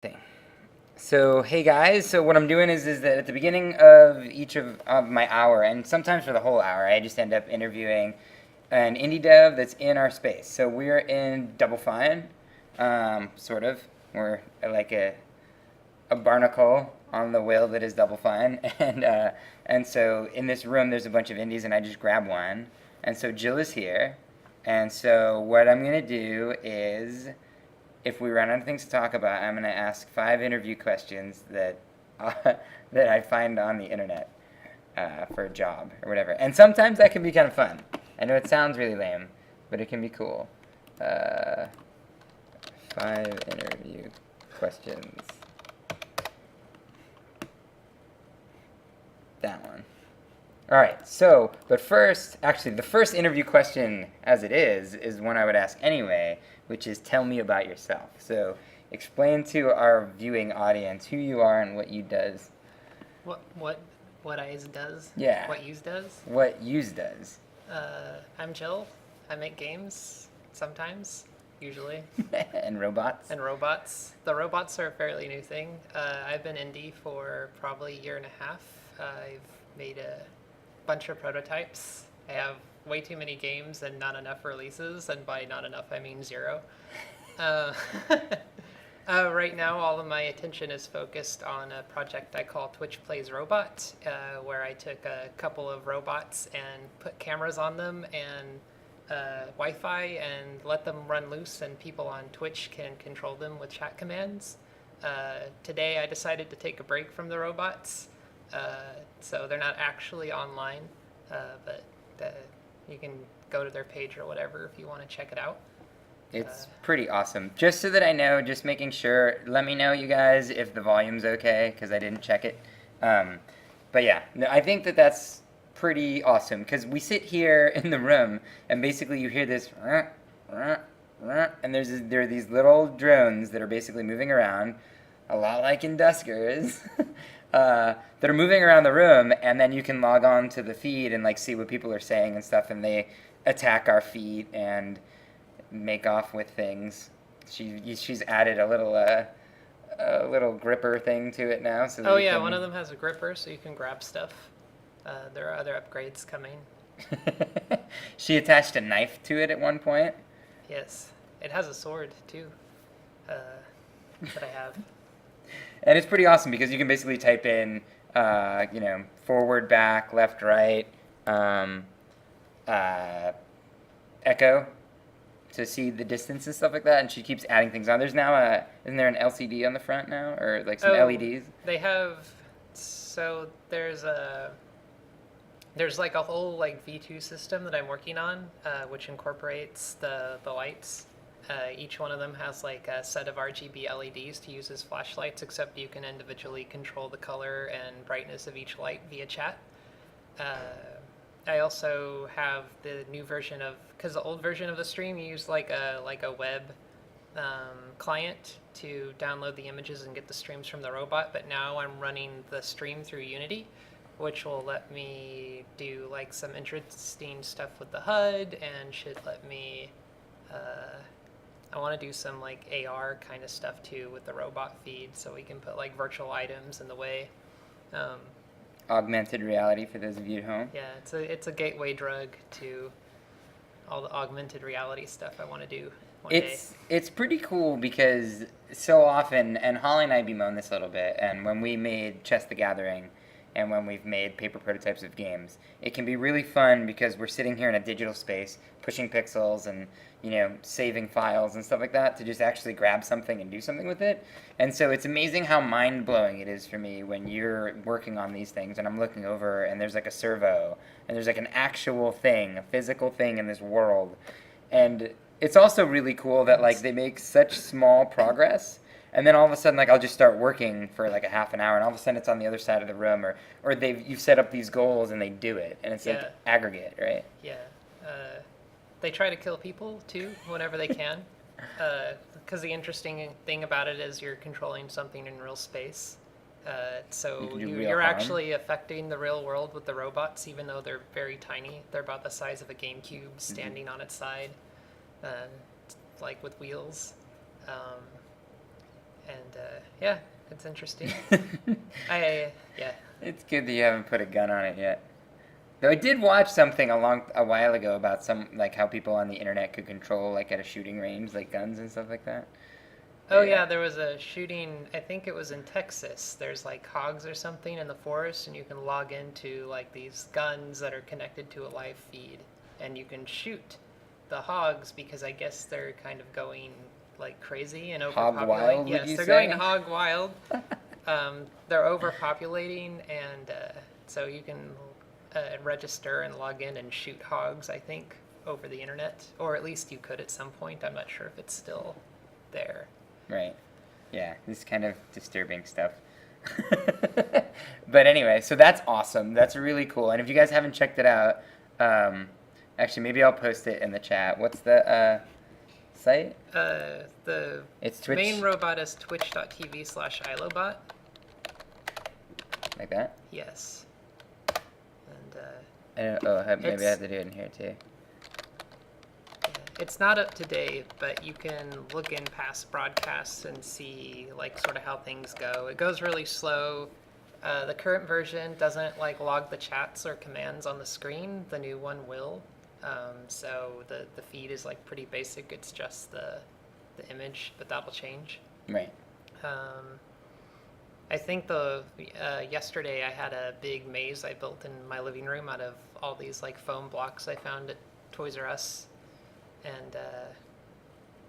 Thing. So, hey guys, so what I'm doing is that at the beginning of each of my hour, and sometimes for the whole hour, I just end up interviewing an indie dev that's in our space. So we're in Double Fine, sort of. We're like a barnacle on the whale that is Double Fine, and so in this room there's a bunch of indies, and I just grab one, and so Jill is here, and so what I'm gonna do is, if we run out of things to talk about, I'm gonna ask 5 interview questions that that I find on the internet for a job or whatever, and sometimes that can be kind of fun. I know it sounds really lame, but it can be cool. 5 interview questions. That one. All right, so, but first, actually, the first interview question, as it is one I would ask anyway, which is tell me about yourself. So, explain to our viewing audience who you are and what you does. What I does? Yeah. What use does? What yous does. I'm Jill. I make games sometimes, usually. And robots. And robots. The robots are a fairly new thing. I've been indie for probably a year and a half. I've made a bunch of prototypes. I have way too many games and not enough releases, and by not enough I mean 0. Right now all of my attention is focused on a project I call Twitch Plays Robot, where I took a couple of robots and put cameras on them and Wi-Fi and let them run loose, and people on Twitch can control them with chat commands. Today I decided to take a break from the robots, so they're not actually online, but you can go to their page or whatever if you want to check it out. It's pretty awesome. Just so that I know, just making sure, let me know, you guys, if the volume's okay, because I didn't check it. But yeah, no, I think that that's pretty awesome, because we sit here in the room, and basically you hear this, and there are these little drones that are basically moving around, a lot like in Duskers, that are moving around the room, and then you can log on to the feed and like see what people are saying and stuff, and they attack our feed and make off with things. She's added a little gripper thing to it now. So oh yeah, one of them has a gripper, so you can grab stuff. There are other upgrades coming. She attached a knife to it at one point. Yes, it has a sword too, that I have. And it's pretty awesome because you can basically type in, forward, back, left, right, echo, to see the distance and stuff like that, and she keeps adding things on. There's now isn't there an LCD on the front now, or like some LEDs? They have, so there's like a whole like V2 system that I'm working on, which incorporates the lights. Each one of them has like a set of RGB LEDs to use as flashlights, except you can individually control the color and brightness of each light via chat. I also have the new version of, because the old version of the stream used like a web client to download the images and get the streams from the robot, but now I'm running the stream through Unity, which will let me do like some interesting stuff with the HUD, and should let me, I want to do some like AR kind of stuff too with the robot feed, so we can put like virtual items in the way. Augmented reality for those of you at home. Yeah, it's a gateway drug to all the augmented reality stuff I want to do one day. It's pretty cool because so often, and Holly and I bemoan this a little bit, and when we made Chess the Gathering, and when we've made paper prototypes of games, it can be really fun because we're sitting here in a digital space, pushing pixels and, saving files and stuff like that to just actually grab something and do something with it. And so it's amazing how mind-blowing it is for me when you're working on these things and I'm looking over and there's like a servo and there's like an actual thing, a physical thing in this world. And it's also really cool that like they make such small progress, and then all of a sudden, like, I'll just start working for like a half an hour, and all of a sudden it's on the other side of the room, or you've set up these goals and they do it, and it's like aggregate, right? Yeah. They try to kill people too whenever they can, because the interesting thing about it is you're controlling something in real space. So you're actually affecting the real world with the robots, even though they're very tiny. They're about the size of a GameCube standing on its side, like with wheels. And yeah, it's interesting. Yeah. It's good that you haven't put a gun on it yet. Though I did watch something a while ago about some like how people on the internet could control like at a shooting range like guns and stuff like that. Oh yeah, there was a shooting, I think it was in Texas. There's like hogs or something in the forest, and you can log into like these guns that are connected to a live feed, and you can shoot the hogs because I guess they're kind of going like crazy and Hog overpopulating. wild, Yes, would you they're say? going hog wild. They're overpopulating, and so you can register and log in and shoot hogs, I think, over the internet, or at least you could at some point. I'm not sure if it's still there. Right. Yeah, this is kind of disturbing stuff. But anyway, so that's awesome. That's really cool. And if you guys haven't checked it out, actually, maybe I'll post it in the chat. What's the site? The It's Twitch. main robot is twitch.tv/ilobot. Like that? Yes. And Maybe I have to do it in here too. it's not up to date, but you can look in past broadcasts and see like sort of how things go. It goes really slow. The current version doesn't like log the chats or commands on the screen. The new one will. So the feed is like pretty basic. It's just the image, but that'll change. Right. I think yesterday I had a big maze I built in my living room out of all these like foam blocks I found at Toys R Us, and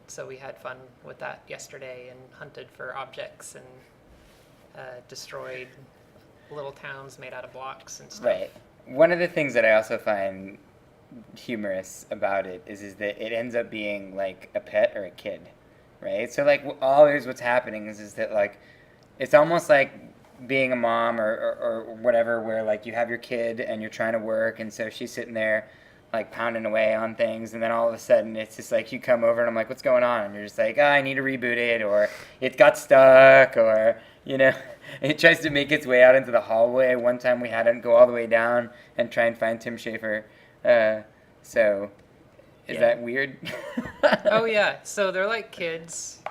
so we had fun with that yesterday and hunted for objects and destroyed little towns made out of blocks and stuff. Right. One of the things that I also find humorous about it is that it ends up being like a pet or a kid, right? So like always what's happening is that like it's almost like being a mom or whatever, where like you have your kid and you're trying to work, and so she's sitting there like pounding away on things, and then all of a sudden it's just like you come over and I'm like, what's going on? And you're just like, oh, I need to reboot it, or it got stuck, or it tries to make its way out into the hallway. One time we had it go all the way down and try and find Tim Schafer. So is that weird? Oh yeah, so they're like kids.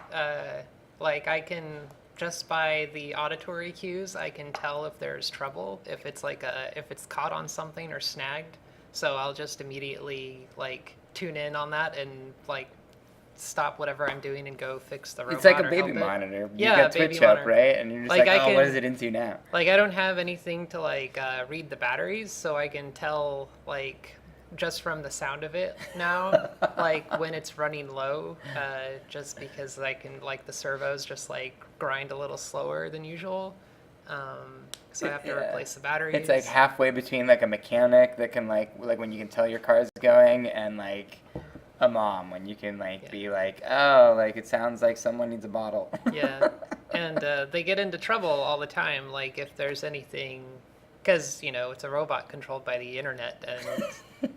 Like I can, just by the auditory cues, I can tell if there's trouble, if it's caught on something or snagged. So I'll just immediately like tune in on that and like stop whatever I'm doing and go fix the robot. It's like a or baby help it. monitor. You Yeah, got baby Twitch up, monitor. right? And you're just Like, like, I what can- is it into now? Like I don't have anything to like read the batteries, so I can tell like just from the sound of it now, like when it's running low, just because I can like the servos just like grind a little slower than usual. So I have to replace the batteries. It's like halfway between like a mechanic that can like when you can tell your car's going, and like a mom when you can like be like, oh, like it sounds like someone needs a bottle. Yeah, and they get into trouble all the time. Like if there's anything, because it's a robot controlled by the internet, and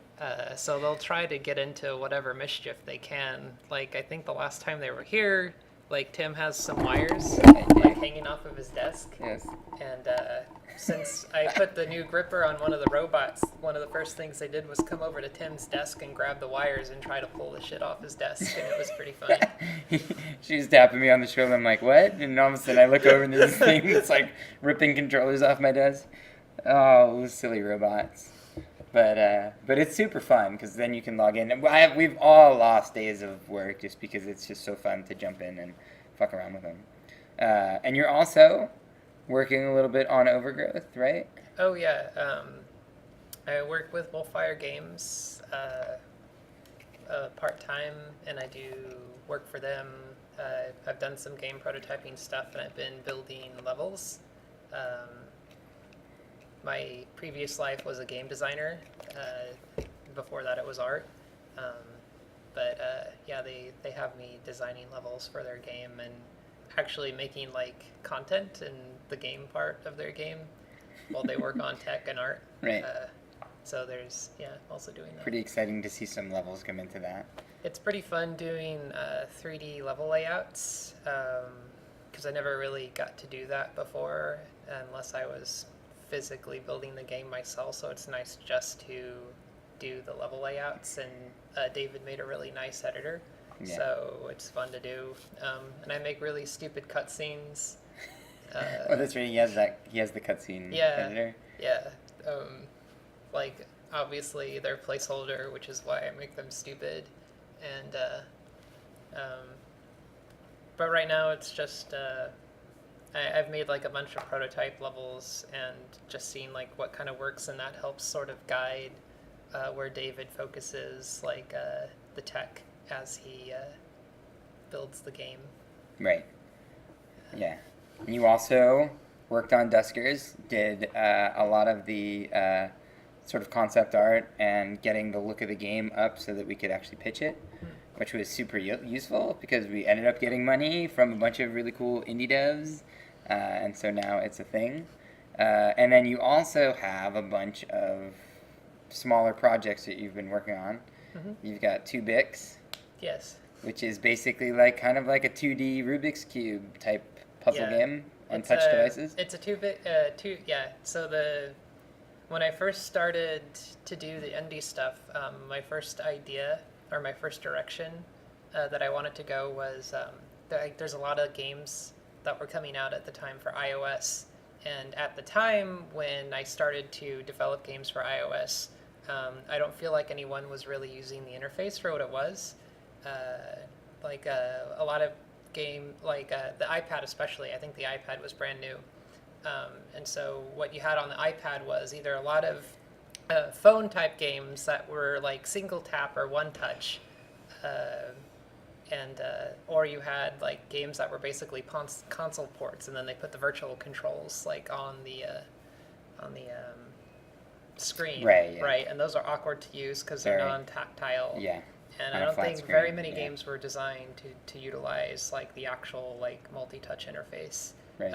so they'll try to get into whatever mischief they can. Like I think the last time they were here, like Tim has some wires like hanging off of his desk. Yes. And since I put the new gripper on one of the robots, one of the first things they did was come over to Tim's desk and grab the wires and try to pull the shit off his desk, and it was pretty funny. She's tapping me on the shoulder. I'm like, what? And all of a sudden I look over and there's this thing that's like ripping controllers off my desk. Oh, those silly robots. But it's super fun because then you can log in. And we've all lost days of work just because it's just so fun to jump in and fuck around with them. And you're also working a little bit on Overgrowth, right? Oh yeah, I work with Wolfire Games part-time, and I do work for them. I've done some game prototyping stuff, and I've been building levels. My previous life was a game designer. Before that it was art. Yeah, they have me designing levels for their game and actually making like content in the game part of their game while they work on tech and art. Right. So there's, also doing that. Pretty exciting to see some levels come into that. It's pretty fun doing 3D level layouts because I never really got to do that before unless I was physically building the game myself, so it's nice just to do the level layouts, and David made a really nice editor. Yeah. so it's fun to do. And I make really stupid cutscenes. Oh, that's right. He has the cutscene Yeah. editor. Yeah. Like, obviously, they're placeholder, which is why I make them stupid. And, but right now it's just, I've made like a bunch of prototype levels and just seen like what kind of works, and that helps sort of guide where David focuses like the tech as he builds the game. Right. Yeah. And you also worked on Duskers, did a lot of the sort of concept art and getting the look of the game up so that we could actually pitch it, which was super useful because we ended up getting money from a bunch of really cool indie devs, and so now it's a thing. And then you also have a bunch of smaller projects that you've been working on. Mm-hmm. You've got 2Bix, Yes. which is basically like kind of like a 2D Rubik's Cube type puzzle game on touch devices. It's a So when I first started to do the indie stuff, my first idea or my first direction that I wanted to go was there's a lot of games that were coming out at the time for iOS, and at the time when I started to develop games for iOS, I don't feel like anyone was really using the interface for what it was. A lot of the iPad especially, I think the iPad was brand new. And so what you had on the iPad was either a lot of phone type games that were like single tap or one touch, or you had like games that were basically console ports, and then they put the virtual controls like on the screen, Right, yeah. right? And those are awkward to use because they're Very. non-tactile. Yeah. And On I a don't flat think screen, very many yeah. games were designed to utilize like the actual like multi-touch interface. Right.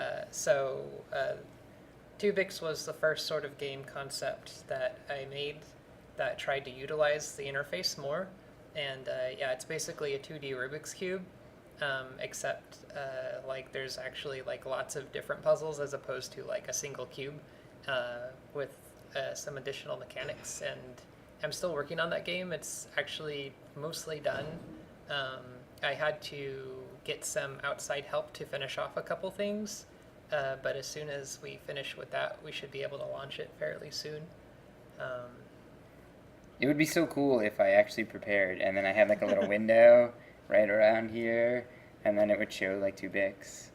2Bix was the first sort of game concept that I made that tried to utilize the interface more. And it's basically a 2D Rubik's Cube, except like there's actually like lots of different puzzles as opposed to like a single cube with some additional mechanics. And I'm still working on that game. It's actually mostly done. I had to get some outside help to finish off a couple things, but as soon as we finish with that, we should be able to launch it fairly soon. It would be so cool if I actually prepared and then I had like a little window right around here, and then it would show like 2Bix.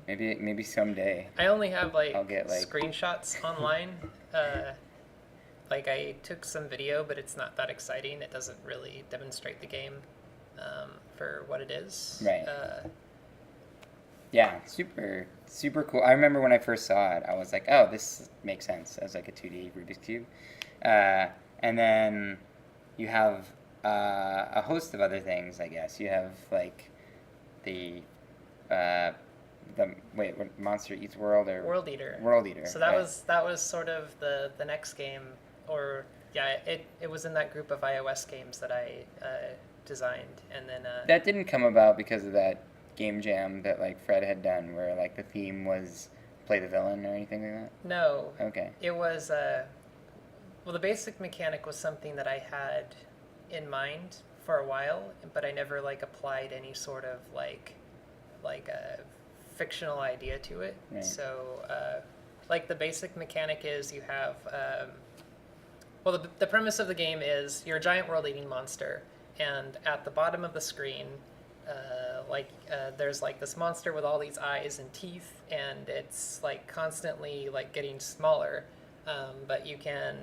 Maybe someday. I only have like, I'll get, like... screenshots online. Like I took some video, but it's not that exciting. It doesn't really demonstrate the game for what it is. Right. Yeah, super cool. I remember when I first saw it, I was like, oh, this makes sense as like a 2D Rubik's Cube. And then you have a host of other things, I guess. You have like the Monster Eats World or World Eater. World Eater. So that right. was sort of the next game, or it was in that group of iOS games that I designed, and then that didn't come about because of that game jam that like Fred had done, where like the theme was play the villain or anything like that. No. Okay. It was well, the basic mechanic was something that I had in mind for a while, but I never like applied any sort of like a fictional idea to it. Right. So like the basic mechanic is you have the premise of the game is you're a giant world-eating monster, and at the bottom of the screen there's like this monster with all these eyes and teeth, and it's like constantly like getting smaller. But you can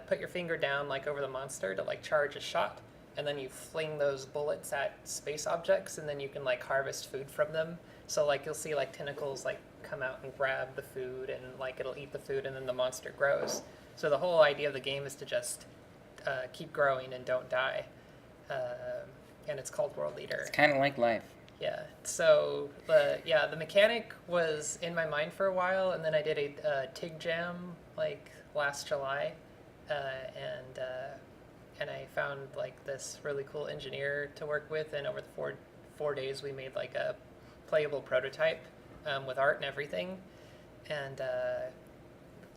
put your finger down like over the monster to like charge a shot, and then you fling those bullets at space objects, and then you can like harvest food from them. So like you'll see like tentacles like come out and grab the food, and like it'll eat the food, and then the monster grows. So the whole idea of the game is to just keep growing and don't die. And it's called World Eater. It's kind of like life. Yeah. So the mechanic was in my mind for a while, and then I did a TIG jam like last July, and I found like this really cool engineer to work with, and over the four days we made like a playable prototype with art and everything, and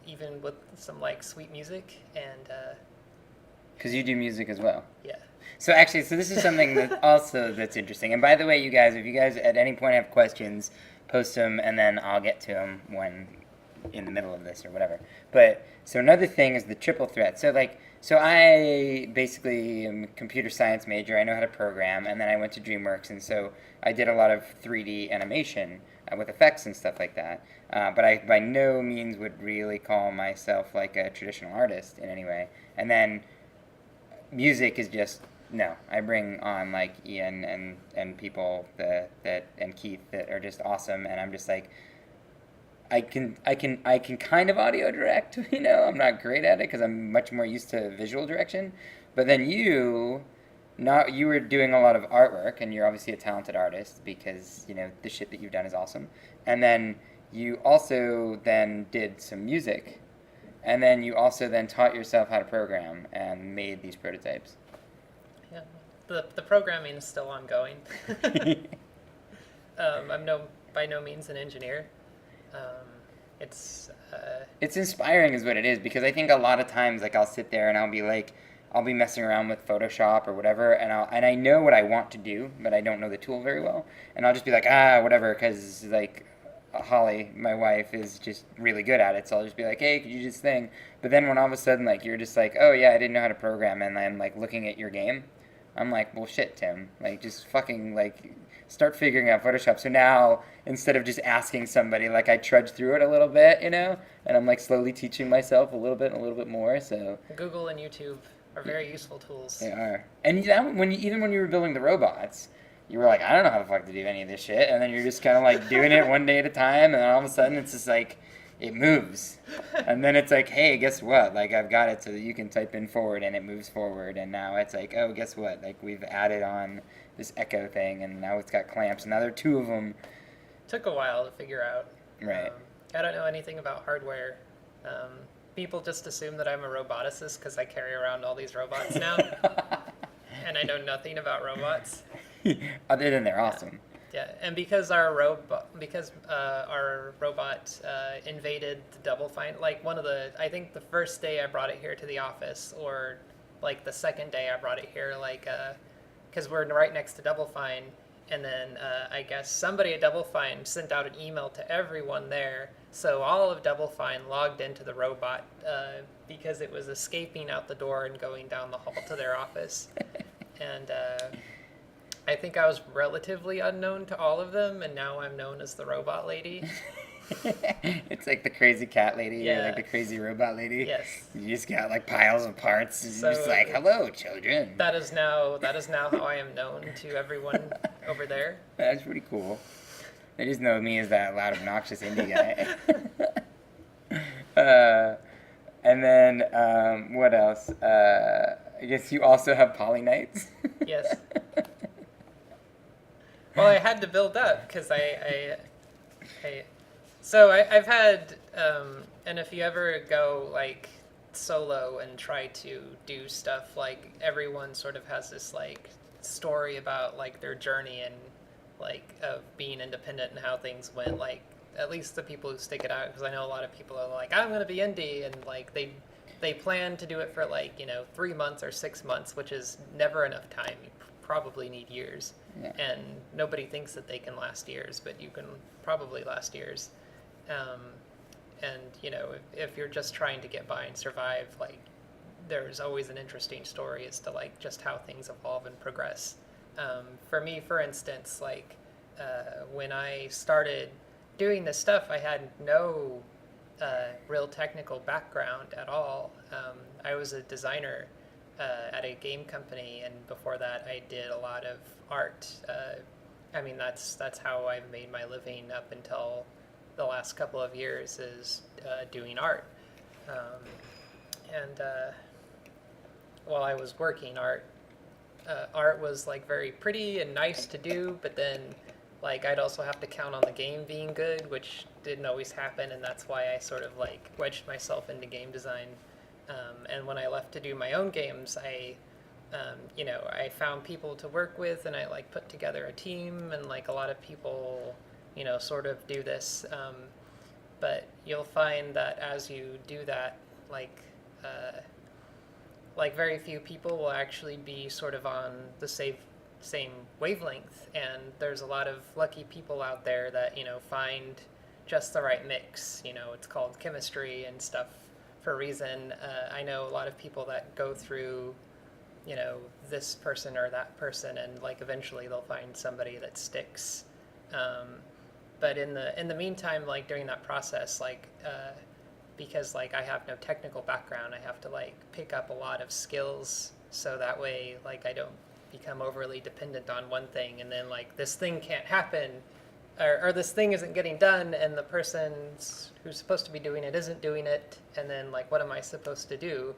even with some like sweet music, and Because you do music as well. Yeah. So actually, so this is something that's interesting. And by the way, you guys, if you guys at any point have questions, post them, and then I'll get to them when in the middle of this or whatever. But so another thing is the triple threat. So I basically am a computer science major. I know how to program, and then I went to DreamWorks, and so I did a lot of 3D animation with effects and stuff like that. But I by no means would really call myself like a traditional artist in any way. And then music is just no. I bring on like Ian and people that and Keith that are just awesome, and I'm just like I can kind of audio direct. I'm not great at it because I'm much more used to visual direction. But then you were doing a lot of artwork, and you're obviously a talented artist because the shit that you've done is awesome. And then you also then did some music, and then you also then taught yourself how to program and made these prototypes. Yeah, the programming is still ongoing. I'm by no means an engineer. It's inspiring is what it is, because I think a lot of times like I'll sit there and I'll be messing around with Photoshop or whatever, and I know what I want to do, but I don't know the tool very well, and I'll just be like whatever, because like Holly, my wife, is just really good at it, so I'll just be like, hey, could you do this thing? But then when all of a sudden like you're just like, oh yeah, I didn't know how to program, and I'm like looking at your game, I'm like, well shit, Tim, like just fucking like start figuring out Photoshop. So now instead of just asking somebody, like I trudge through it a little bit, and I'm like slowly teaching myself a little bit and a little bit more. So Google and YouTube are very useful tools. They are. And even when you were building the robots, you were like, I don't know how the fuck to do any of this shit, and then you're just kind of like doing it one day at a time, and then all of a sudden it's just like it moves, and then it's like, hey, guess what? Like I've got it so that you can type in forward and it moves forward, and now it's like, oh, guess what? Like we've added on this echo thing, and now it's got clamps, and now there are two of them. Took a while to figure out. Right. I don't know anything about hardware. People just assume that I'm a roboticist because I carry around all these robots now, and I know nothing about robots. Other than they're awesome. Yeah, and because our robot invaded the Double Fine, like I think the first day I brought it here to the office, or like the second day I brought it here, like because we're right next to Double Fine, and then I guess somebody at Double Fine sent out an email to everyone there, so all of Double Fine logged into the robot because it was escaping out the door and going down the hall to their office, and I think I was relatively unknown to all of them, and now I'm known as the robot lady. It's like the crazy cat lady, or Yeah. like the crazy robot lady. Yes. You just got like piles of parts, and So- you're just like, hello, children. That is now how I am known to everyone over there. That's pretty cool. They just know me as that loud, obnoxious indie guy. And then, what else? I guess you also have Poly Nights? Yes. Well, I had to build up because I've had, and if you ever go like solo and try to do stuff, like everyone sort of has this like story about like their journey and like of being independent and how things went. Like at least the people who stick it out, because I know a lot of people are like, I'm gonna be indie, and like they plan to do it for like 3 months or 6 months, which is never enough time. You probably need years. Yeah. And nobody thinks that they can last years, but you can probably last years. And if you're just trying to get by and survive, like there's always an interesting story as to like just how things evolve and progress. For me, for instance, like when I started doing this stuff, I had no real technical background at all. I was a designer at a game company, and before that I did a lot of art. That's how I've made my living up until the last couple of years, is doing art. While I was working art was like very pretty and nice to do, but then like I'd also have to count on the game being good, which didn't always happen, and that's why I sort of like wedged myself into game design. And when I left to do my own games, I found people to work with, and I like put together a team, and like a lot of people, sort of do this. But you'll find that as you do that, like like very few people will actually be sort of on the same wavelength, and there's a lot of lucky people out there that, you know, find just the right mix. You know, it's called chemistry and stuff for a reason. I know a lot of people that go through, you know, this person or that person, and like eventually they'll find somebody that sticks. But in the meantime, like during that process, like because like I have no technical background, I have to like pick up a lot of skills, so that way like I don't become overly dependent on one thing, and then like this thing can't happen, or this thing isn't getting done, and the person who's supposed to be doing it isn't doing it, and then like what am I supposed to do?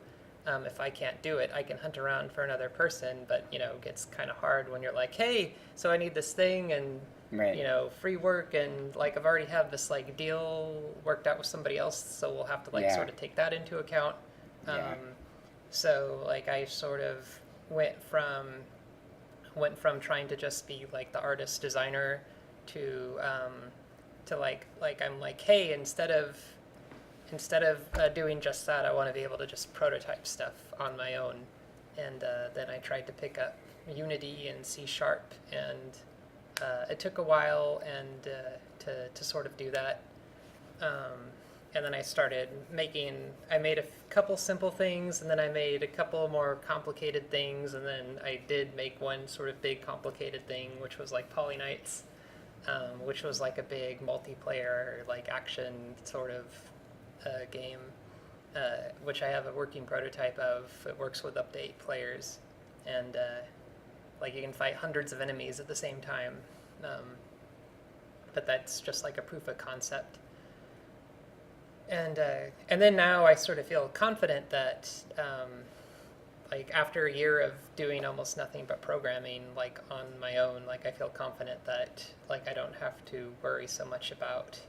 If I can't do it, I can hunt around for another person, but you know, it gets kind of hard when you're like, hey, so I need this thing, and Right. you know, free work, and like I've already have this like deal worked out with somebody else, so we'll have to like Yeah. sort of take that into account. Yeah. So like I sort of went from trying to just be like the artist designer to like I'm like, hey, instead of doing just that, I want to be able to just prototype stuff on my own. And then I tried to pick up Unity and C#, and it took a while and to sort of do that. And then I started I made a couple simple things, and then I made a couple more complicated things, and then I did make one sort of big complicated thing, which was like Poly Knights, which was like a big multiplayer, like action sort of game, which I have a working prototype of. It works with update players, and like you can fight hundreds of enemies at the same time, but that's just like a proof of concept. And then now I sort of feel confident that like after a year of doing almost nothing but programming like on my own, like I feel confident that like I don't have to worry so much about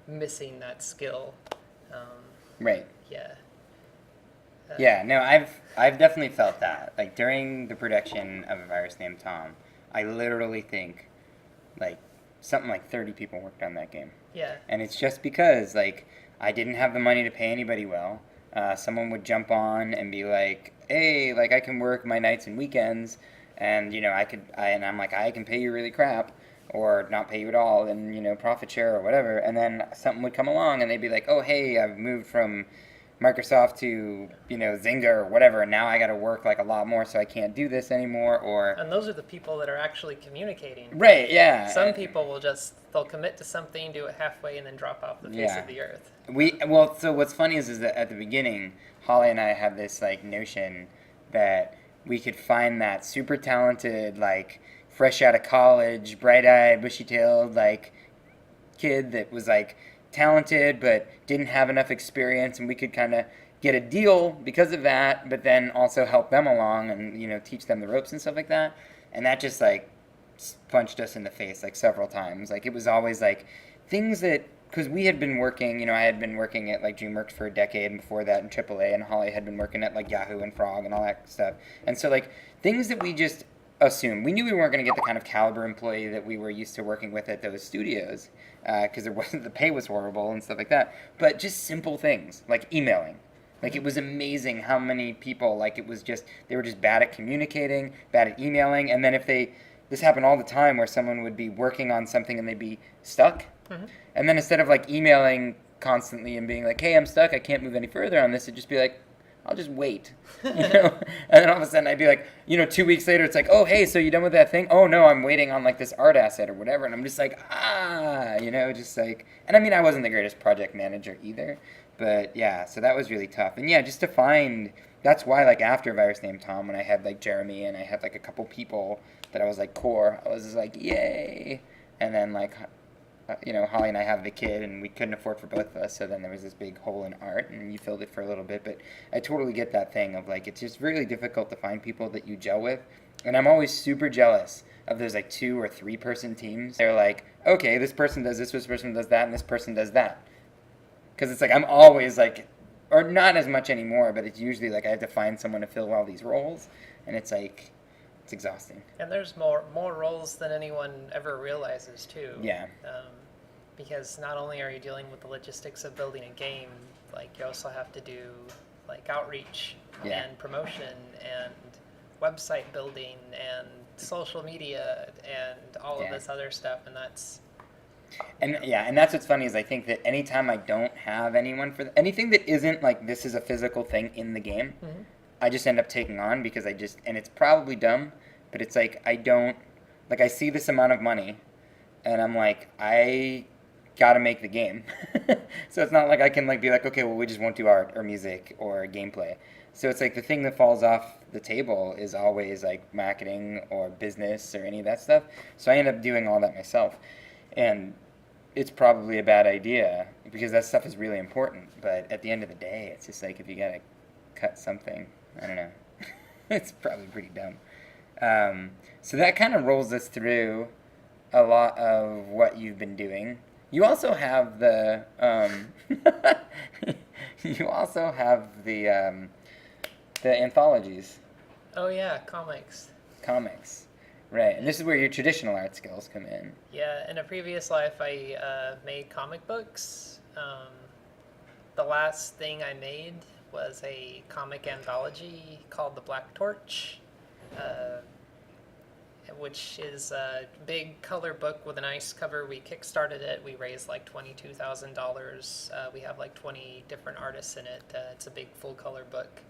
missing that skill. Right. Yeah. Yeah, no, I've definitely felt that. Like during the production of A Virus Named Tom, I literally think like something like 30 people worked on that game. Yeah. And it's just because like I didn't have the money to pay anybody well. Someone would jump on and be like, "Hey, like I can work my nights and weekends, and you know and I'm like, I can pay you really crap, or not pay you at all, and you know, profit share or whatever." And then something would come along, and they'd be like, "Oh, hey, I've moved from Microsoft to, you know, Zynga or whatever, and now I got to work like a lot more, so I can't do this anymore." Or And those are the people that are actually communicating. right, yeah. Some people will they'll commit to something, do it halfway, and then drop off the face of the earth. So what's funny is that at the beginning, Holly and I had this like notion that we could find that super talented, like fresh out of college, bright-eyed, bushy-tailed, like kid that was like talented but didn't have enough experience, and we could kind of get a deal because of that, but then also help them along and, you know, teach them the ropes and stuff like that. And that just like punched us in the face like several times. Like it was always like things that, because we had been working, you know, I had been working at like DreamWorks for a decade, and before that in AAA, and Holly had been working at like Yahoo and Frog and all that stuff. And so like things that we just assumed, we knew we weren't going to get the kind of caliber employee that we were used to working with at those studios, because the pay was horrible and stuff like that. But just simple things like emailing. Like it was amazing how many people, like it was just, they were just bad at communicating, bad at emailing, and then this happened all the time where someone would be working on something and they'd be stuck. Mm-hmm. And then instead of like emailing constantly and being like, "Hey, I'm stuck, I can't move any further on this," it'd just be like, "I'll just wait." You know? And then all of a sudden I'd be like, you know, 2 weeks later, it's like, "Oh, hey, so you done with that thing?" "Oh, no, I'm waiting on like this art asset or whatever." And I'm just like, you know, just like, and I mean, I wasn't the greatest project manager either, but yeah, so that was really tough. And yeah, just to find, that's why like after Virus Named Tom, when I had like Jeremy and I had like a couple people that I was like core, I was just like, yay. And then like, you know, Holly and I have the kid, and we couldn't afford for both of us, so then there was this big hole in art, and you filled it for a little bit. But I totally get that thing of like, it's just really difficult to find people that you gel with, and I'm always super jealous of those like 2 or 3 person teams. They're like, okay, this person does this person does that, and this person does that, because it's like I'm always like, or not as much anymore, but it's usually like I have to find someone to fill all these roles, and it's like, it's exhausting. And there's more roles than anyone ever realizes too. Yeah. Because not only are you dealing with the logistics of building a game, like you also have to do like outreach Yeah. and promotion and website building and social media and all of Yeah. this other stuff, and that's And yeah, and that's what's funny is I think that anytime I don't have anyone for anything that isn't like this is a physical thing in the game, I just end up taking on because and it's probably dumb, but it's like I don't, like I see this amount of money and I'm like, I gotta make the game. So it's not like I can like be like, okay, well we just won't do art or music or gameplay. So it's like the thing that falls off the table is always like marketing or business or any of that stuff. So I end up doing all that myself. And it's probably a bad idea because that stuff is really important. But at the end of the day, it's just like if you gotta cut something, I don't know. It's probably pretty dumb. So that kind of rolls us through a lot of what you've been doing. You also have the you also have the anthologies, oh yeah, comics. comics, right? And this is where your traditional art skills come in. Yeah, in a previous life, I made comic books. The last thing I made was a comic anthology called The Black Torch, which is a big color book with a nice cover. We kickstarted it. We raised like $22,000. We have like 20 different artists in it. It's a big full color book.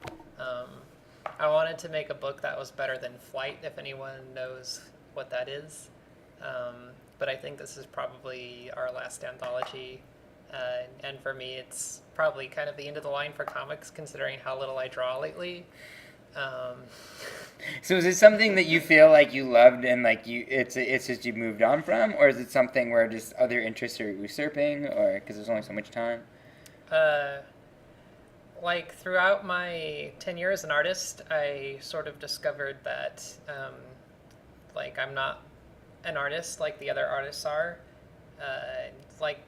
I wanted to make a book that was better than Flight, if anyone knows what that is. But I think this is probably our last anthology. And for me, it's probably kind of the end of the line for comics, considering how little I draw lately. So is it something that you feel like you loved and like it's just you moved on from, or is it something where just other interests are usurping, or because there's only so much time? Like throughout my tenure as an artist, I sort of discovered that like I'm not an artist like the other artists are. Like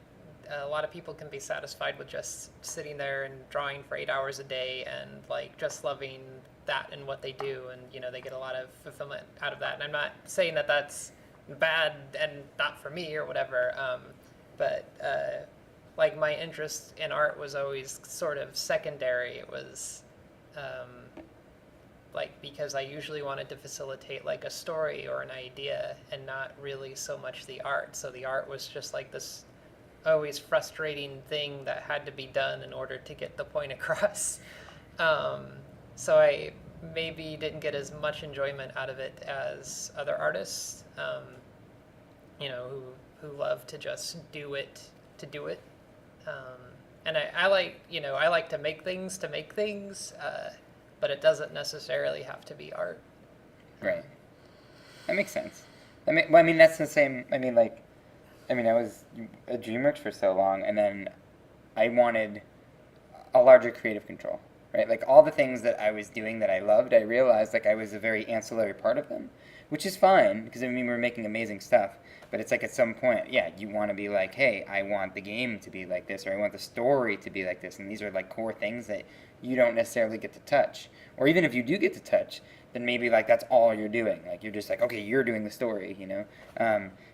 a lot of people can be satisfied with just sitting there and drawing for 8 hours a day and like just loving that and what they do, and you know they get a lot of fulfillment out of that. And I'm not saying that that's bad and not for me or whatever, but like my interest in art was always sort of secondary. It was like because I usually wanted to facilitate like a story or an idea and not really so much the art. So the art was just like this always frustrating thing that had to be done in order to get the point across. So I maybe didn't get as much enjoyment out of it as other artists, you know, who love to just do it to do it. And I like, you know, I like to make things, but it doesn't necessarily have to be art. Right. That makes sense. I mean, that's the same. I was a DreamWorks for so long, and then I wanted a larger creative control, right? Like all the things that I was doing that I loved, I realized like I was a very ancillary part of them, which is fine because I mean we're making amazing stuff. But it's like at some point, yeah, you want to be like, hey, I want the game to be like this, or I want the story to be like this, and these are like core things that you don't necessarily get to touch. Or even if you do get to touch, then maybe like that's all you're doing. Like you're just like, okay, you're doing the story, you know?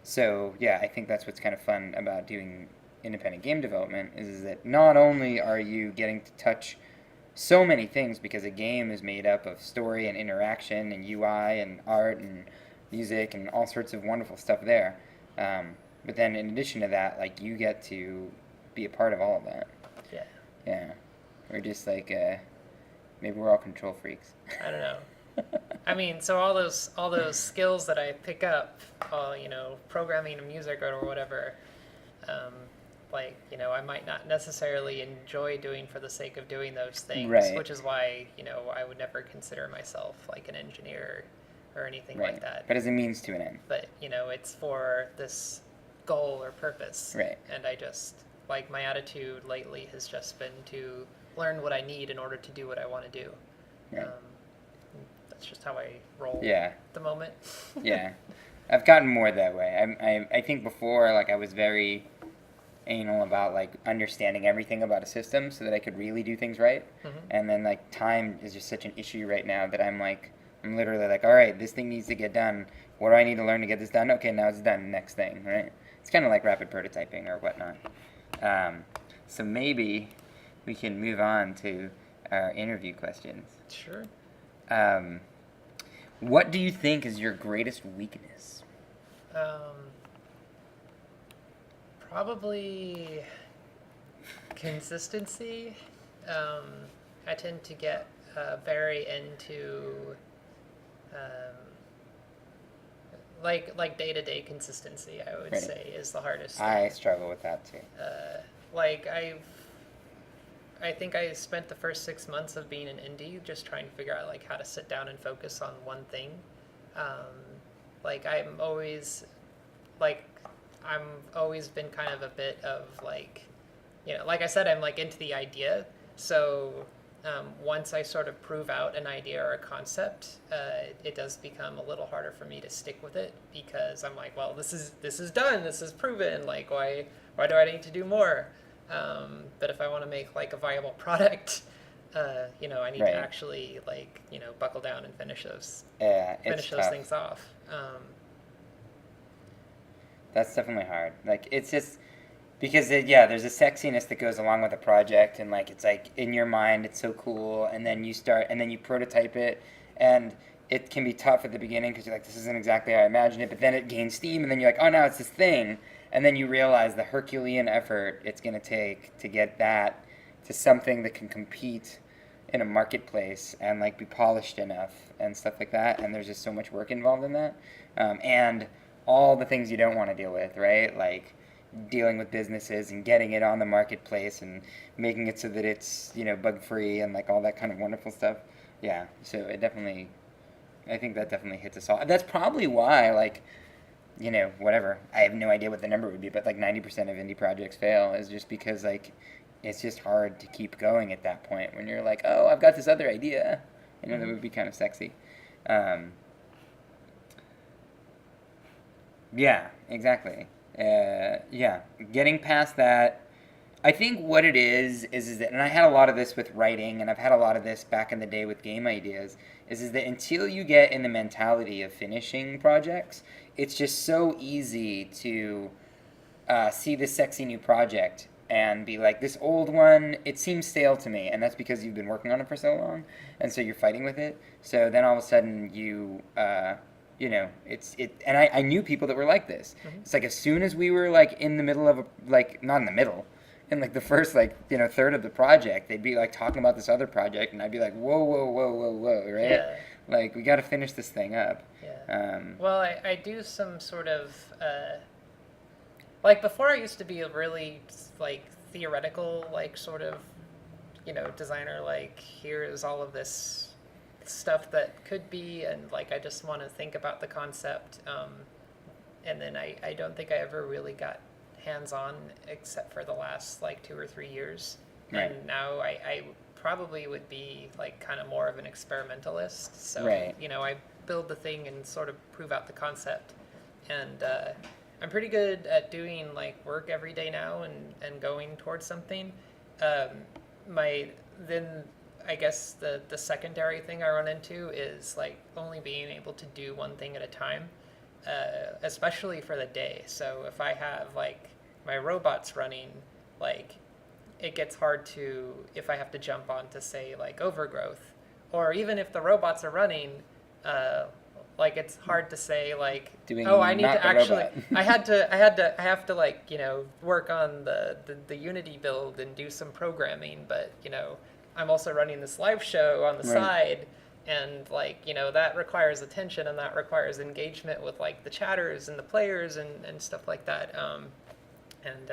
So yeah, I think that's what's kind of fun about doing independent game development is that not only are you getting to touch so many things because a game is made up of story and interaction and UI and art and music and all sorts of wonderful stuff there. But then in addition to that, like you get to be a part of all of that. Yeah. Yeah. We're just like, maybe we're all control freaks. I don't know. I mean, so all those skills that I pick up, you know, programming and music or whatever, like, you know, I might not necessarily enjoy doing for the sake of doing those things, Right. which is why, you know, I would never consider myself like an engineer or anything Right. like that. But as a means to an end. But, you know, it's for this goal or purpose. Right. And I just, like, my attitude lately has just been to learn what I need in order to do what I want to do. Right. That's just how I roll Yeah. at the moment. Yeah. I've gotten more that way. I think before, like, I was very anal about, like, understanding everything about a system so that I could really do things right. Mm-hmm. And then, like, time is just such an issue right now that I'm literally like, all right, this thing needs to get done. What do I need to learn to get this done? Okay, now it's done. Next thing, right? It's kind of like rapid prototyping or whatnot. So maybe we can move on to our interview questions. Sure. What do you think is your greatest weakness? Probably consistency. I tend to get very into um, like day-to-day consistency. I would Right. say is the hardest I thing. struggle with that too. Like I think I spent the first 6 months of being an indie just trying to figure out like how to sit down and focus on one thing. Like like I'm always been kind of a bit of like, like I said, I'm like into the idea. So once I sort of prove out an idea or a concept, it does become a little harder for me to stick with it because I'm like, well, this is done, this is proven. Like, why do I need to do more? But if I want to make like a viable product, I need Right. to actually like buckle down and finish those It's those tough. things off. That's definitely hard. Like, it's just because there's a sexiness that goes along with a project, and like it's like in your mind it's so cool, and then you start, and then you prototype it, and it can be tough at the beginning because you're like, this isn't exactly how I imagined it, but then it gains steam, and then you're like, oh, now it's this thing, and then you realize the Herculean effort it's gonna take to get that to something that can compete in a marketplace and like be polished enough and stuff like that, and there's just so much work involved in that, and all the things you don't want to deal with, right? Like dealing with businesses and getting it on the marketplace and making it so that it's bug free and like all that kind of wonderful stuff. Yeah, so I think that definitely hits us all. That's probably why whatever, I have no idea what the number would be, but like 90% of indie projects fail is just because like it's just hard to keep going at that point when you're like, oh, I've got this other idea, that would be kind of sexy. Yeah, exactly. Getting past that, I think what it is that, and I had a lot of this with writing, and I've had a lot of this back in the day with game ideas, is that until you get in the mentality of finishing projects, it's just so easy to see this sexy new project and be like, this old one, it seems stale to me, and that's because you've been working on it for so long, and so you're fighting with it. So then all of a sudden and I knew people that were like this. Mm-hmm. It's like as soon as we were like in the middle of not in the middle, in like the first third of the project, they'd be like talking about this other project, and I'd be like, whoa, whoa, whoa, whoa, whoa, right? Yeah. Like, we got to finish this thing up. Yeah. Well, I do some sort of like before. I used to be a really like theoretical like sort of designer. Like, here is all of this stuff that could be, and like I just want to think about the concept, and then I don't think I ever really got hands-on except for the last like 2 or 3 years. Right. And now I probably would be like kind of more of an experimentalist, so Right. I build the thing and sort of prove out the concept, and I'm pretty good at doing like work every day now and going towards something. Then I guess the secondary thing I run into is like only being able to do one thing at a time, especially for the day. So if I have like my robots running, like it gets hard to, if I have to jump on to say like Overgrowth, or even if the robots are running, like it's hard to say like, Doing oh, I need not to the actually, robot. I have to like work on the Unity build and do some programming, but I'm also running this live show on the Right. side, and like that requires attention, and that requires engagement with like the chatters and the players and stuff like that. And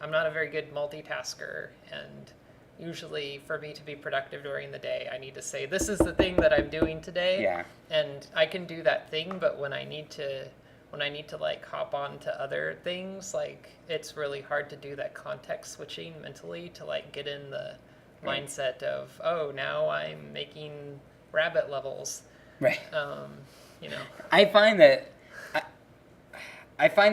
I'm not a very good multitasker, and usually for me to be productive during the day, I need to say, this is the thing that I'm doing today. Yeah. And I can do that thing, but when I need to like hop on to other things, like it's really hard to do that context switching mentally to like get in the mindset of, oh, now I'm making rabbit levels. Right. You know. I find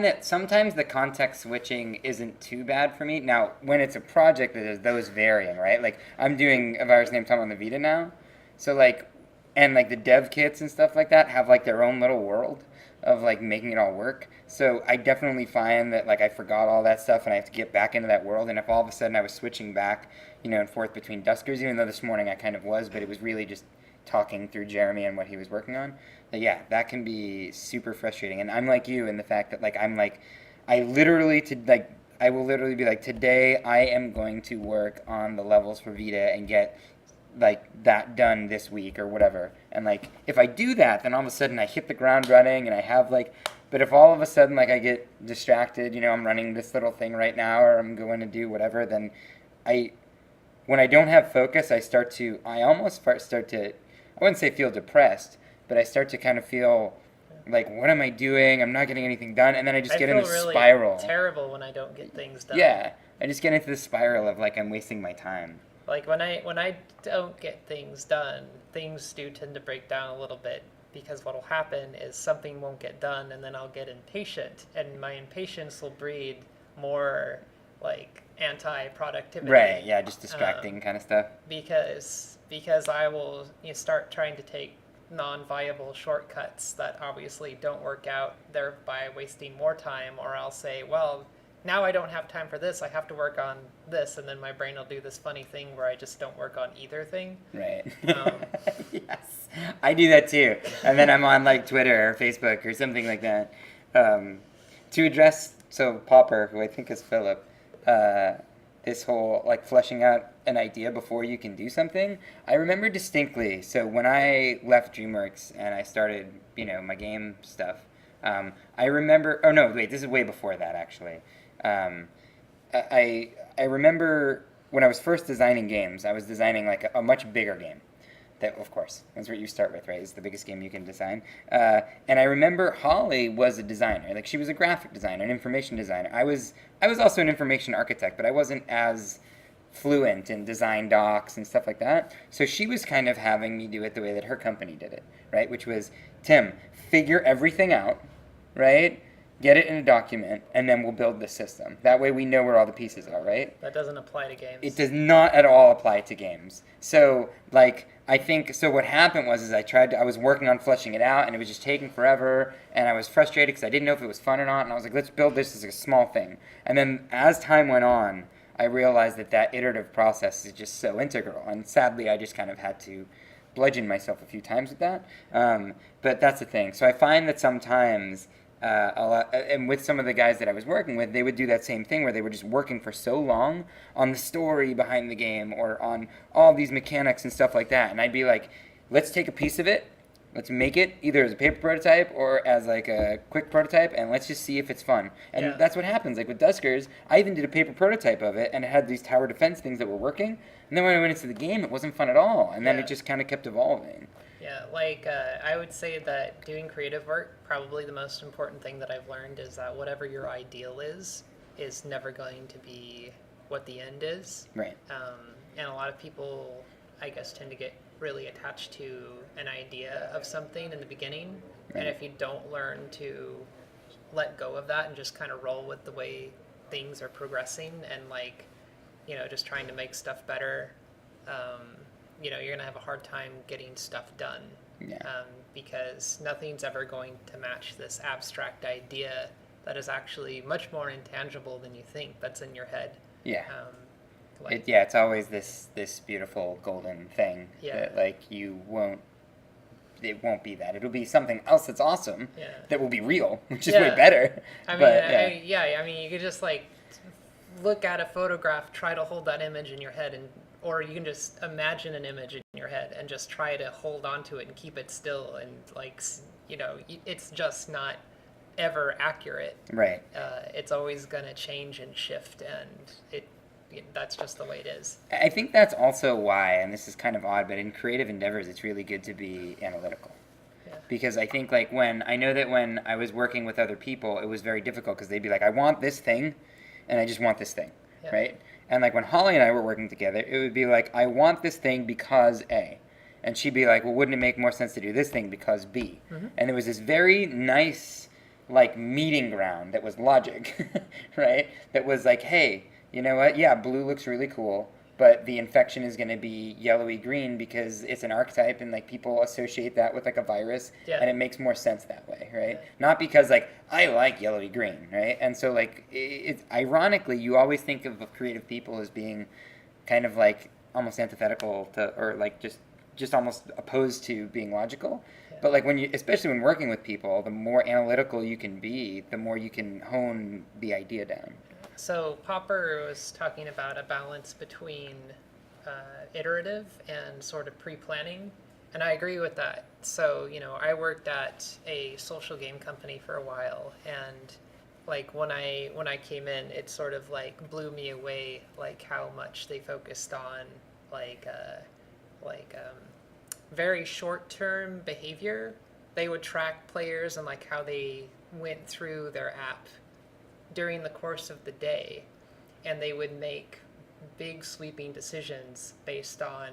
that sometimes the context switching isn't too bad for me. Now, when it's a project that is those varying, right? Like, I'm doing A Virus Named Tom on the Vita now. So, like, and like the dev kits and stuff like that have like their own little world. of like making it all work. So I definitely find that like I forgot all that stuff and I have to get back into that world. And if all of a sudden I was switching back, and forth between Duskers, even though this morning I kind of was, but it was really just talking through Jeremy and what he was working on. But yeah, that can be super frustrating. And I'm like you in the fact that like I'm like I literally to like I will literally be like, today I am going to work on the levels for Vita and get like that done this week or whatever. And like if I do that, then all of a sudden I hit the ground running and I have like, but if all of a sudden like I get distracted, I'm running this little thing right now or I'm going to do whatever, then when I don't have focus, I almost start to, I wouldn't say feel depressed, but I start to kind of feel like, what am I doing? I'm not getting anything done. And then I just get in a really spiral. Terrible when I don't get things done. Yeah. I just get into this spiral of like, I'm wasting my time. Like when I don't get things done, things do tend to break down a little bit, because what'll happen is something won't get done and then I'll get impatient, and my impatience will breed more like anti-productivity. Right, yeah, just distracting kind of stuff. Because I will start trying to take non-viable shortcuts that obviously don't work out, thereby wasting more time, or I'll say, well, now I don't have time for this, I have to work on this, and then my brain will do this funny thing where I just don't work on either thing. Right. Yes. I do that too. And then I'm on like Twitter or Facebook or something like that. To address, Popper, who I think is Philip, this whole like fleshing out an idea before you can do something, I remember distinctly. So when I left DreamWorks and I started, my game stuff, I remember, oh no, wait, this is way before that actually. I remember when I was first designing games, I was designing like a much bigger game. That, of course, that's what you start with, right? It's the biggest game you can design. And I remember Holly was a designer. Like, she was a graphic designer, an information designer. I was also an information architect, but I wasn't as fluent in design docs and stuff like that. So she was kind of having me do it the way that her company did it, right? Which was, Tim, figure everything out, right? Get it in a document, and then we'll build the system. That way we know where all the pieces are, right? That doesn't apply to games. It does not at all apply to games. So, like, I think, so what happened was I was working on fleshing it out, and it was just taking forever, and I was frustrated because I didn't know if it was fun or not, and I was like, let's build this as a small thing. And then as time went on, I realized that iterative process is just so integral, and sadly I just kind of had to bludgeon myself a few times with that. But that's the thing. So I find that sometimes, a lot, and with some of the guys that I was working with, they would do that same thing where they were just working for so long on the story behind the game or on all these mechanics and stuff like that. And I'd be like, let's take a piece of it, let's make it either as a paper prototype or as like a quick prototype, and let's just see if it's fun. And that's what happens. Like with Duskers, I even did a paper prototype of it, and it had these tower defense things that were working. And then when I went into the game, it wasn't fun at all. And then it just kind of kept evolving. Yeah, like I would say that doing creative work, probably the most important thing that I've learned is that whatever your ideal is never going to be what the end is. Right. And a lot of people, I guess, tend to get really attached to an idea of something in the beginning. Right. And if you don't learn to let go of that and just kind of roll with the way things are progressing and like, just trying to make stuff better, you're going to have a hard time getting stuff done. Yeah. Because nothing's ever going to match this abstract idea that is actually much more intangible than you think that's in your head. Yeah. It's always this beautiful golden thing that like it won't be that. It'll be something else that's awesome that will be real, which is way better. I mean, you could just like look at a photograph, try to hold that image in your head, or you can just imagine an image in your head and just try to hold on to it and keep it still, and like, it's just not ever accurate. Right. It's always going to change and shift, and that's just the way it is. I think that's also why, and this is kind of odd, but in creative endeavors, it's really good to be analytical. Yeah. Because I think like when I was working with other people, it was very difficult because they'd be like, I want this thing, and I just want this thing, right? And like when Holly and I were working together, it would be like, I want this thing because A. And she'd be like, well, wouldn't it make more sense to do this thing because B? Mm-hmm. And there was this very nice like meeting ground that was logic, right? That was like, hey, you know what? Yeah, blue looks really cool, but the infection is going to be yellowy green because it's an archetype, and like people associate that with like a virus, and it makes more sense that way, right? Not because like I like yellowy green, right? And so like it's ironically, you always think of creative people as being kind of like almost antithetical to, or like just almost opposed to being logical. But like when you, especially when working with people, the more analytical you can be, the more you can hone the idea down. So Popper was talking about a balance between iterative and sort of pre-planning, and I agree with that. So, you know, I worked at a social game company for a while, and like when I came in, it sort of like blew me away, like how much they focused on like very short-term behavior. They would track players and like how they went through their app during the course of the day, and they would make big sweeping decisions based on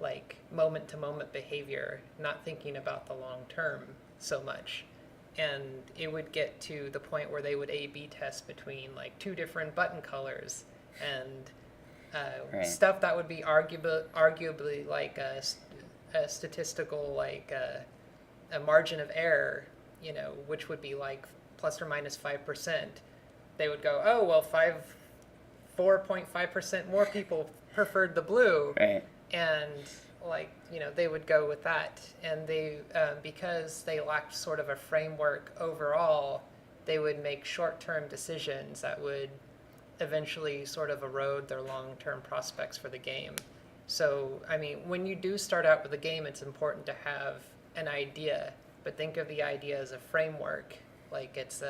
like moment to moment behavior, not thinking about the long term so much. And it would get to the point where they would A/B test between like two different button colors and stuff that would be arguably like a statistical like a margin of error, you know, which would be like plus or minus 5%. They would go, oh well, 4.5% more people preferred the blue, and like, you know, they would go with that, and they because they lacked sort of a framework overall, they would make short-term decisions that would eventually sort of erode their long-term prospects for the game. So, I mean, when you do start out with a game, it's important to have an idea, but think of the idea as a framework. Like it's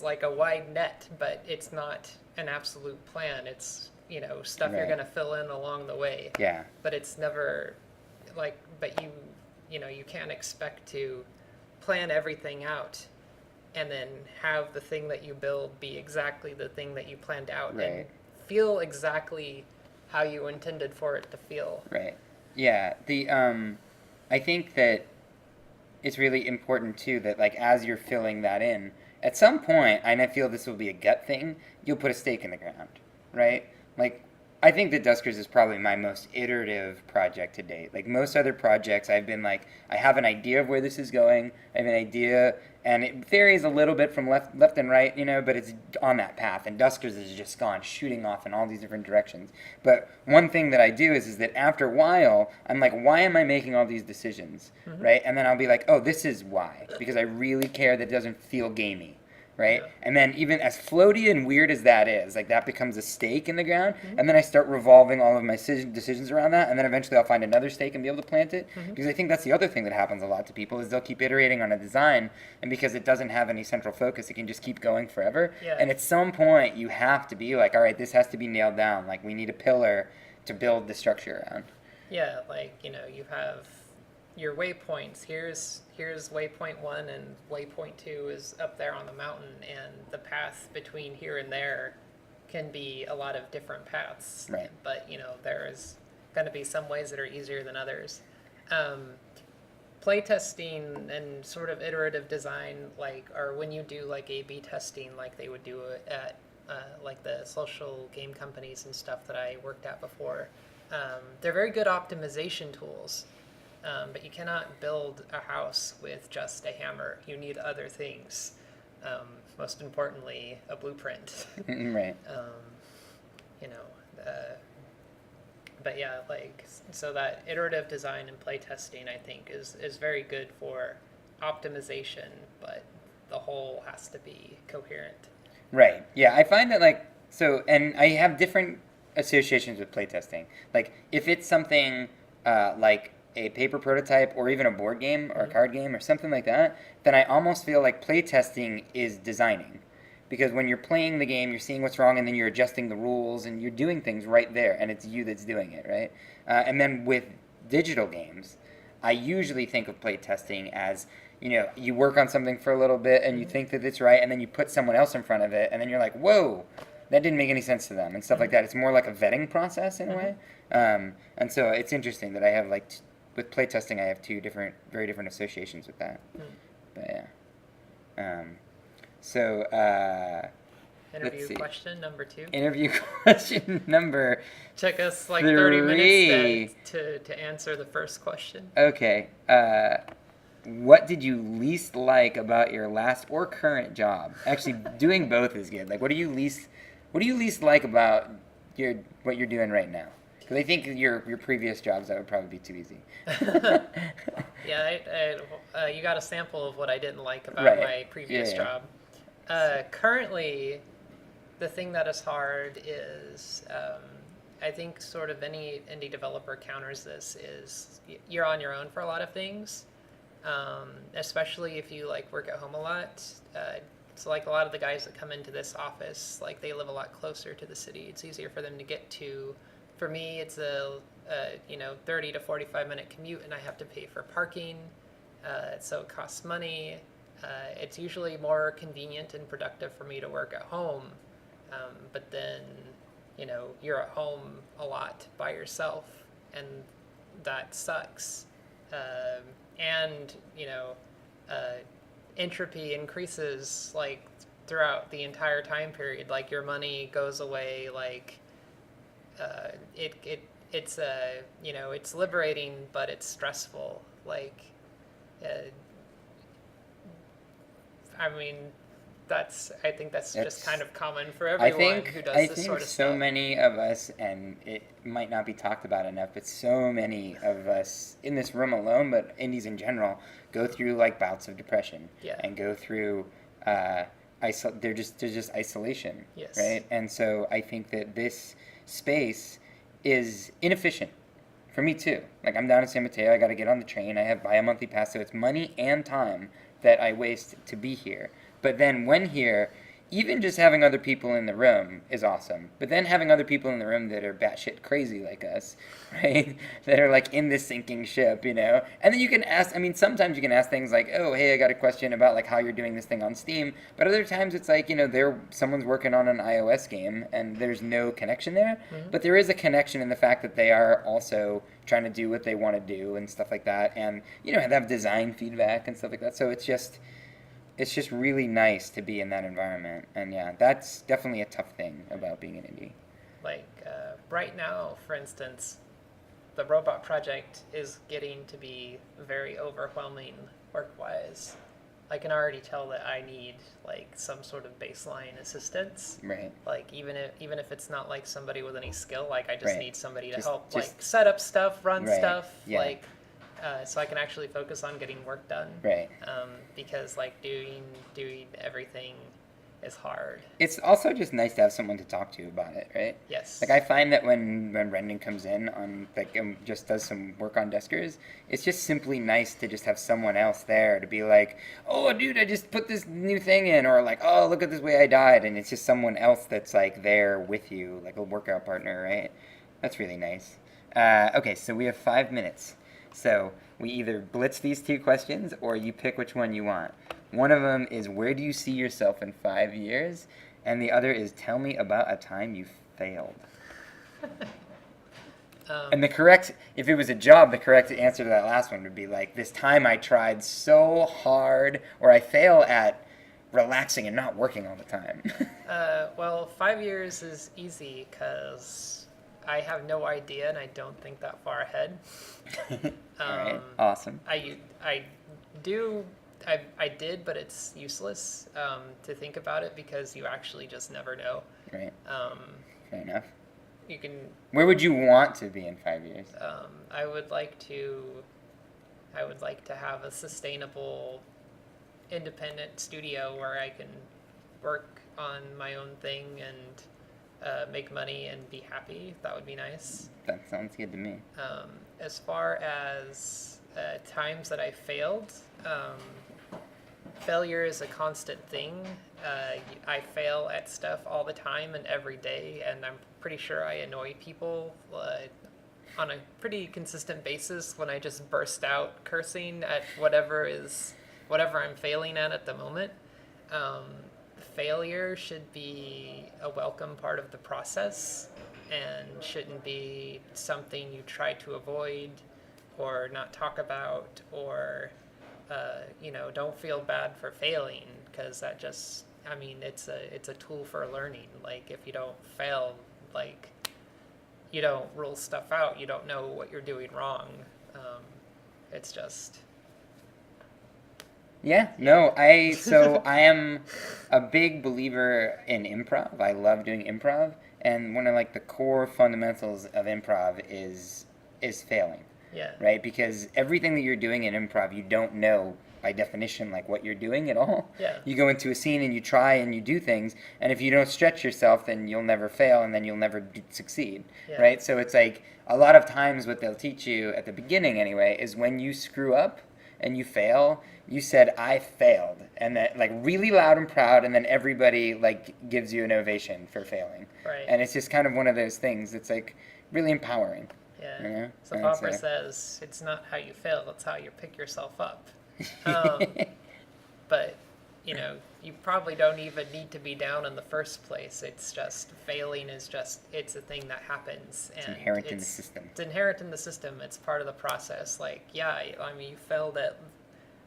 like a wide net, but it's not an absolute plan. It's, you know, stuff you're going to fill in along the way. Yeah. But it's never like, but you know, you can't expect to plan everything out and then have the thing that you build be exactly the thing that you planned out and feel exactly how you intended for it to feel. Right. Yeah. I think that it's really important too that like as you're filling that in, at some point, and I feel this will be a gut thing, you'll put a stake in the ground, right? Like, I think that Duskers is probably my most iterative project to date. Like most other projects, I've been like, I have an idea of where this is going. I have an idea, and it varies a little bit from left and right, you know, but it's on that path. And Duskers has just gone shooting off in all these different directions. But one thing that I do is that after a while, I'm like, why am I making all these decisions, right? And then I'll be like, oh, this is why, because I really care that it doesn't feel gamey. Right? Yeah. And then even as floaty and weird as that is, like that becomes a stake in the ground, and then I start revolving all of my decisions around that, and then eventually I'll find another stake and be able to plant it, because I think that's the other thing that happens a lot to people is they'll keep iterating on a design, and because it doesn't have any central focus, it can just keep going forever. Yeah. And at some point you have to be like, all right, this has to be nailed down. Like we need a pillar to build the structure around. Yeah, like, you know, you have your waypoints. Here's waypoint 1 and waypoint 2 is up there on the mountain, and the path between here and there can be a lot of different paths. Right. But, you know, there's going to be some ways that are easier than others. Playtesting and sort of iterative design, like, or when you do like A/B testing, like they would do it at like the social game companies and stuff that I worked at before, they're very good optimization tools. But you cannot build a house with just a hammer. You need other things. Most importantly, a blueprint. Right. You know, but yeah, like, so that iterative design and playtesting, I think, is very good for optimization, but the whole has to be coherent. Right. Yeah, I find that like, so, and I have different associations with playtesting. Like, if it's something like a paper prototype or even a board game or a card game or something like that, then I almost feel like playtesting is designing. Because when you're playing the game, you're seeing what's wrong, and then you're adjusting the rules, and you're doing things right there, and it's you that's doing it, right? And then with digital games, I usually think of playtesting as, you know, you work on something for a little bit, and you think that it's right, and then you put someone else in front of it, and then you're like, whoa, that didn't make any sense to them, and stuff like that. It's more like a vetting process in a way. And so it's interesting that I have, like, with playtesting, I have two very different associations with that. But yeah. So Interview see. question number 2. Interview question number Took us like 3. 30 minutes to answer the first question. Okay. What did you least like about your last or current job? Actually, doing both is good. Like, what do you least like about what you're doing right now? Because I think your previous jobs, that would probably be too easy. Yeah, you got a sample of what I didn't like about Right. my previous Yeah. job. Currently, the thing that is hard is, I think sort of any indie developer counters this, is you're on your own for a lot of things, especially if you like work at home a lot. So like a lot of the guys that come into this office, like they live a lot closer to the city. It's easier for them to get to. For me, it's a 30 to 45-minute commute, and I have to pay for parking, so it costs money. It's usually more convenient and productive for me to work at home, but then, you're at home a lot by yourself, and that sucks. And, entropy increases, like, throughout the entire time period. Like, your money goes away, like, it's liberating, but it's stressful. Like, I mean, I think that's just kind of common for everyone who does this sort of stuff. So many of us, and it might not be talked about enough, but so many of us in this room alone, but indies in general, go through like bouts of depression. Yeah. And go through there's just isolation. Yes. Right? And so I think that this space is inefficient for me too. Like, I'm down in San Mateo, I got to get on the train, I buy a monthly pass, so it's money and time that I waste to be here. But then when here, even just having other people in the room is awesome. But then having other people in the room that are batshit crazy like us, right? That are like in this sinking ship, And then you can ask, sometimes you can ask things like, oh, hey, I got a question about like how you're doing this thing on Steam. But other times it's like, someone's working on an iOS game and there's no connection there. Mm-hmm. But there is a connection in the fact that they are also trying to do what they want to do and stuff like that. And, they have design feedback and stuff like that. So it's just really nice to be in that environment. And yeah, that's definitely a tough thing about being an indie. Like, right now, for instance, the robot project is getting to be very overwhelming work-wise. I can already tell that I need like some sort of baseline assistance. Right. Like even if it's not like somebody with any skill, like I just right. need somebody to help like set up stuff, run right. stuff, yeah. like so I can actually focus on getting work done. Right. Because like doing everything is hard. It's also just nice to have someone to talk to about it, right? Yes. Like I find that when Brendan comes in on like just does some work on Duskers, it's just simply nice to just have someone else there to be like, oh dude, I just put this new thing in, or like, oh look at this way I died, and it's just someone else that's like there with you, like a workout partner, right? That's really nice. Okay, so we have 5 minutes. So we either blitz these 2 questions or you pick which one you want. One of them is, where do you see yourself in 5 years? And the other is, tell me about a time you failed. And if it was a job, the correct answer to that last one would be like, this time I tried so hard, or I fail at relaxing and not working all the time. Well, 5 years is easy because I have no idea and I don't think that far ahead. All right, awesome. I did, but it's useless to think about it because you actually just never know. Right. Fair enough. You can. Where would you want to be in 5 years? I would like to have a sustainable, independent studio where I can work on my own thing and make money and be happy. That would be nice. That sounds good to me. As far as times that I failed, failure is a constant thing. I fail at stuff all the time and every day, and I'm pretty sure I annoy people on a pretty consistent basis when I just burst out cursing at whatever I'm failing at the moment. Failure should be a welcome part of the process and shouldn't be something you try to avoid or not talk about, or don't feel bad for failing, because that just I mean, it's a tool for learning. Like, if you don't fail, like, you don't rule stuff out. You don't know what you're doing wrong. It's just. Yeah, no, so I am a big believer in improv. I love doing improv, and one of like the core fundamentals of improv is failing, Yeah. right? Because everything that you're doing in improv, you don't know by definition like what you're doing at all. Yeah. You go into a scene and you try and you do things, and if you don't stretch yourself, then you'll never fail, and then you'll never succeed, Yeah. right? So it's like a lot of times what they'll teach you at the beginning anyway is when you screw up and you fail, you said I failed, and that like really loud and proud, and then everybody like gives you an ovation for failing. Right. And it's just kind of one of those things that's like really empowering. Yeah. You know? So And Popper so- says it's not how you fail, it's how you pick yourself up. But, you know, you probably don't even need to be down in the first place. It's just failing is just, it's a thing that happens. It's and inherent in the system. It's inherent in the system. It's part of the process. Like, yeah, I mean, you failed at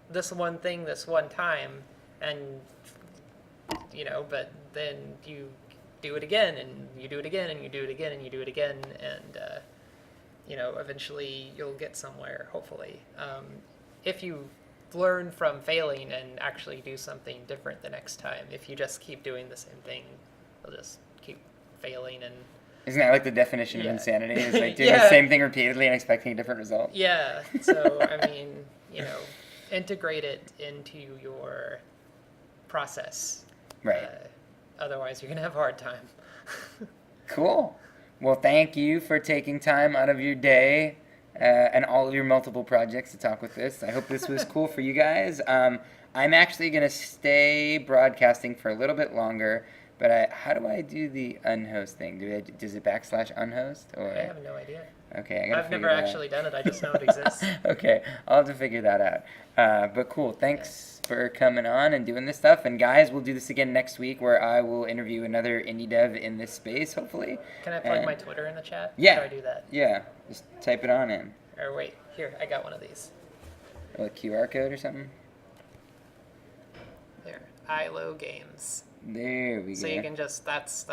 this one thing this one time, and, you know, but then you do it again, and you do it again, and you do it again, and you do it again, and, you know, eventually you'll get somewhere, hopefully. If you learn from failing and actually do something different the next time. If you just keep doing the same thing, you'll just keep failing. And Isn't that like the definition Yeah. of insanity? Is like doing Yeah. the same thing repeatedly and expecting a different result? yeah, so I mean, you know, integrate it into your process. Right. Otherwise, you're gonna have a hard time. Cool. Well, thank you for taking time out of your day and all of your multiple projects to talk with us. I hope this was cool for you guys. I'm actually going to stay broadcasting for a little bit longer, but how do I do the unhost thing? Does it /unhost? Or? I have no idea. Okay, I gotta I've never figure that out. actually done it. I just know it exists. Okay, I'll have to figure that out. But cool, thanks for coming on and doing this stuff. And guys, we'll do this again next week where I will interview another indie dev in this space, hopefully. Can I plug And- my Twitter in the chat? Yeah. How do I do that? Yeah, just type it on in. Or wait, here, I got one of these. A QR code or something? There, ILO Games. There we go. So you can just that's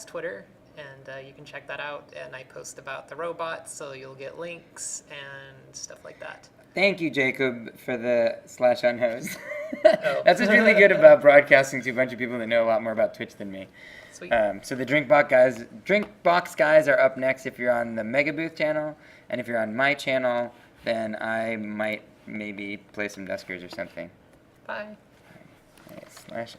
Twitter, and you can check that out. And I post about the robots, so you'll get links and stuff like that. Thank you, Jacob, for the /unhost. Oh. That's what's really good about broadcasting to a bunch of people that know a lot more about Twitch than me. Sweet. So the Drinkbox guys are up next if you're on the Mega Booth channel, and if you're on my channel, then I might maybe play some Duskers or something. Bye. All right, /